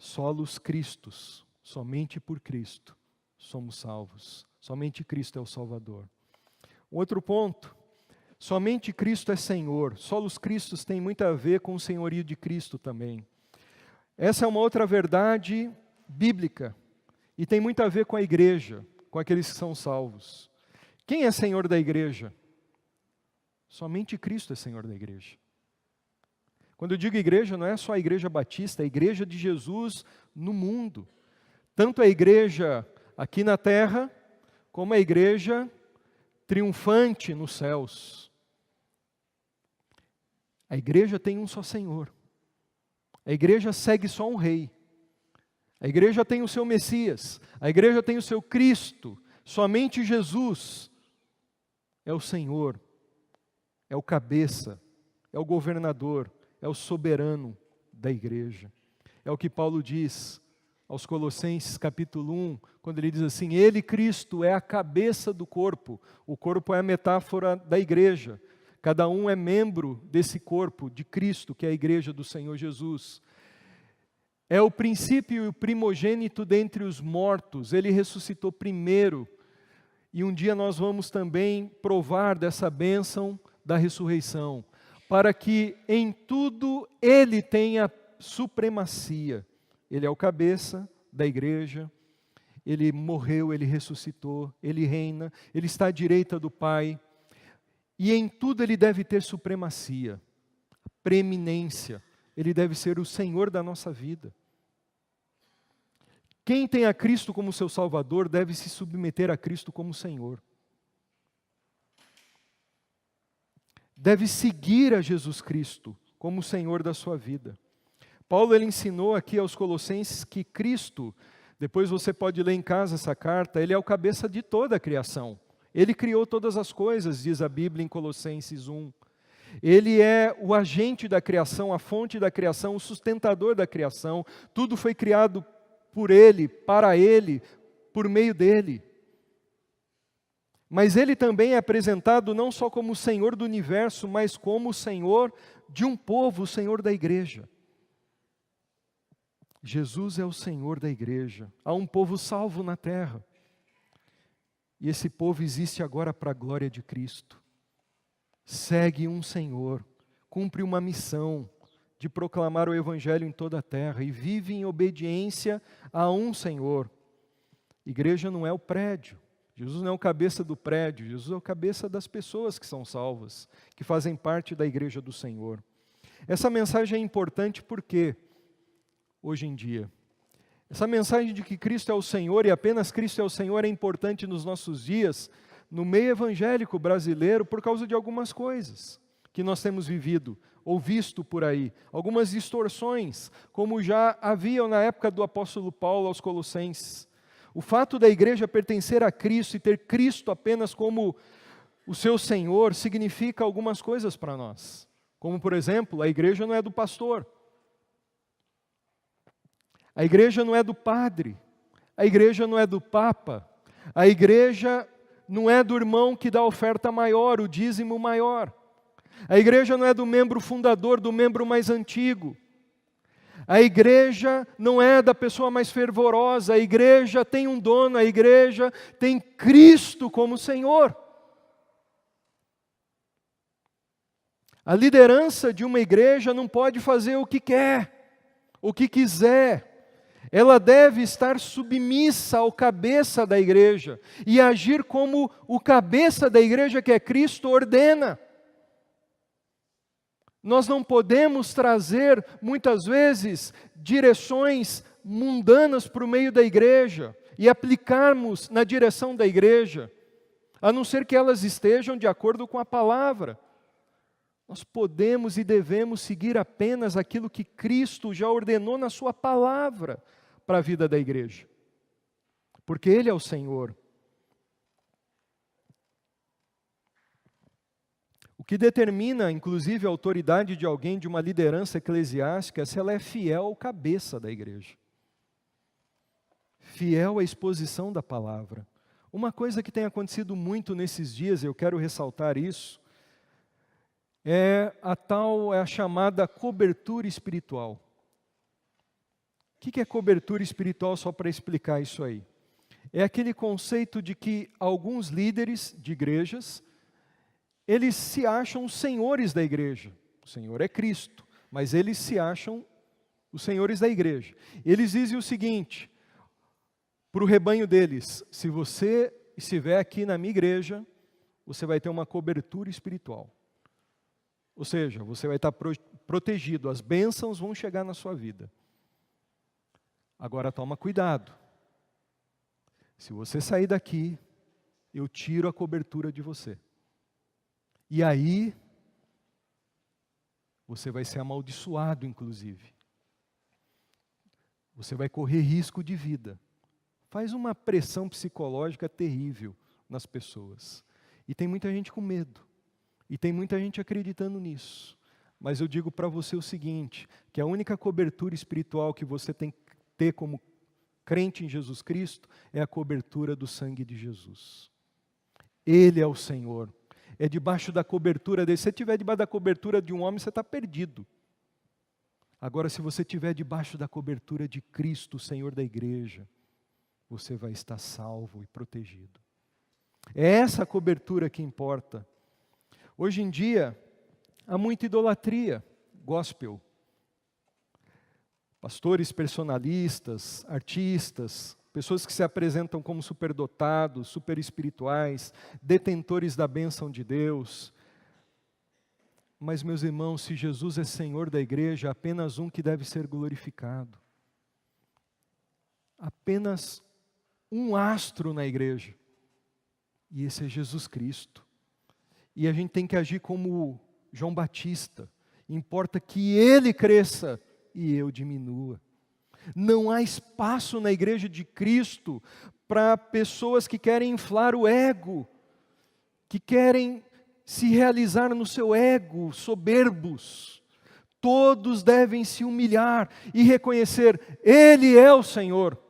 Solos Christus, somente por Cristo somos salvos. Somente Cristo é o Salvador. Outro ponto, somente Cristo é Senhor. Solos Christus tem muito a ver com o senhorio de Cristo também. Essa é uma outra verdade bíblica e tem muito a ver com a igreja, com aqueles que são salvos. Quem é Senhor da igreja? Somente Cristo é Senhor da igreja. Quando eu digo igreja, não é só a igreja batista, é a igreja de Jesus no mundo. Tanto a igreja aqui na terra, como a igreja triunfante nos céus. A igreja tem um só Senhor. A igreja segue só um rei. A igreja tem o seu Messias. A igreja tem o seu Cristo. Somente Jesus é o Senhor, é o cabeça, é o governador, é o soberano da igreja. É o que Paulo diz aos Colossenses capítulo 1, quando ele diz assim: Ele, Cristo, é a cabeça do corpo. O corpo é a metáfora da igreja. Cada um é membro desse corpo de Cristo, que é a igreja do Senhor Jesus. É o princípio e o primogênito dentre os mortos. Ele ressuscitou primeiro. E um dia nós vamos também provar dessa bênção da ressurreição, para que em tudo Ele tenha supremacia. Ele é o cabeça da igreja, Ele morreu, Ele ressuscitou, Ele reina, Ele está à direita do Pai, e em tudo Ele deve ter supremacia, preeminência, Ele deve ser o Senhor da nossa vida. Quem tem a Cristo como seu Salvador deve se submeter a Cristo como Senhor. Deve seguir a Jesus Cristo como Senhor da sua vida. Paulo ele ensinou aqui aos Colossenses que Cristo, depois você pode ler em casa essa carta, Ele é o cabeça de toda a criação. Ele criou todas as coisas, diz a Bíblia em Colossenses 1. Ele é o agente da criação, a fonte da criação, o sustentador da criação. Tudo foi criado por Ele, para Ele, por meio dEle. Mas Ele também é apresentado não só como o Senhor do universo, mas como o Senhor de um povo, o Senhor da igreja. Jesus é o Senhor da igreja. Há um povo salvo na terra. E esse povo existe agora para a glória de Cristo. Segue um Senhor, cumpre uma missão de proclamar o Evangelho em toda a terra e vive em obediência a um Senhor. Igreja não é o prédio. Jesus não é o cabeça do prédio. Jesus é o cabeça das pessoas que são salvas, que fazem parte da igreja do Senhor. Essa mensagem é importante porque, hoje em dia, essa mensagem de que Cristo é o Senhor e apenas Cristo é o Senhor é importante nos nossos dias, no meio evangélico brasileiro, por causa de algumas coisas que nós temos vivido ou visto por aí. Algumas distorções, como já haviam na época do apóstolo Paulo aos Colossenses. O fato da igreja pertencer a Cristo e ter Cristo apenas como o seu Senhor significa algumas coisas para nós. Como, por exemplo, a igreja não é do pastor. A igreja não é do padre. A igreja não é do papa. A igreja não é do irmão que dá a oferta maior, o dízimo maior. A igreja não é do membro fundador, do membro mais antigo. A igreja não é da pessoa mais fervorosa. A igreja tem um dono, a igreja tem Cristo como Senhor. A liderança de uma igreja não pode fazer o que quer, o que quiser. Ela deve estar submissa ao cabeça da igreja e agir como o cabeça da igreja, que é Cristo, ordena. Nós não podemos trazer, muitas vezes, direções mundanas para o meio da igreja e aplicarmos na direção da igreja, a não ser que elas estejam de acordo com a palavra. Nós podemos e devemos seguir apenas aquilo que Cristo já ordenou na sua palavra para a vida da igreja, porque Ele é o Senhor. O que determina, inclusive, a autoridade de alguém, de uma liderança eclesiástica, é se ela é fiel ao cabeça da igreja. Fiel à exposição da palavra. Uma coisa que tem acontecido muito nesses dias, eu quero ressaltar isso, é a chamada cobertura espiritual. O que é cobertura espiritual, só para explicar isso aí? É aquele conceito de que alguns líderes de igrejas, eles se acham senhores da igreja. O Senhor é Cristo, mas eles se acham os senhores da igreja. Eles dizem o seguinte, para o rebanho deles: se você estiver aqui na minha igreja, você vai ter uma cobertura espiritual. Ou seja, você vai estar protegido, as bênçãos vão chegar na sua vida. Agora toma cuidado. Se você sair daqui, eu tiro a cobertura de você. E aí, você vai ser amaldiçoado, inclusive. Você vai correr risco de vida. Faz uma pressão psicológica terrível nas pessoas. E tem muita gente com medo. E tem muita gente acreditando nisso. Mas eu digo para você o seguinte, que a única cobertura espiritual que você tem que ter como crente em Jesus Cristo é a cobertura do sangue de Jesus. Ele é o Senhor. É debaixo da cobertura dele. Se você estiver debaixo da cobertura de um homem, você está perdido. Agora, se você estiver debaixo da cobertura de Cristo, o Senhor da igreja, você vai estar salvo e protegido. É essa cobertura que importa. Hoje em dia, há muita idolatria gospel. Pastores personalistas, artistas, pessoas que se apresentam como superdotados, super espirituais, detentores da bênção de Deus. Mas, meus irmãos, se Jesus é Senhor da igreja, há apenas um que deve ser glorificado. Apenas um astro na igreja. E esse é Jesus Cristo. E a gente tem que agir como João Batista. Importa que ele cresça e eu diminua. Não há espaço na igreja de Cristo para pessoas que querem inflar o ego, que querem se realizar no seu ego, soberbos. Todos devem se humilhar e reconhecer: Ele é o Senhor.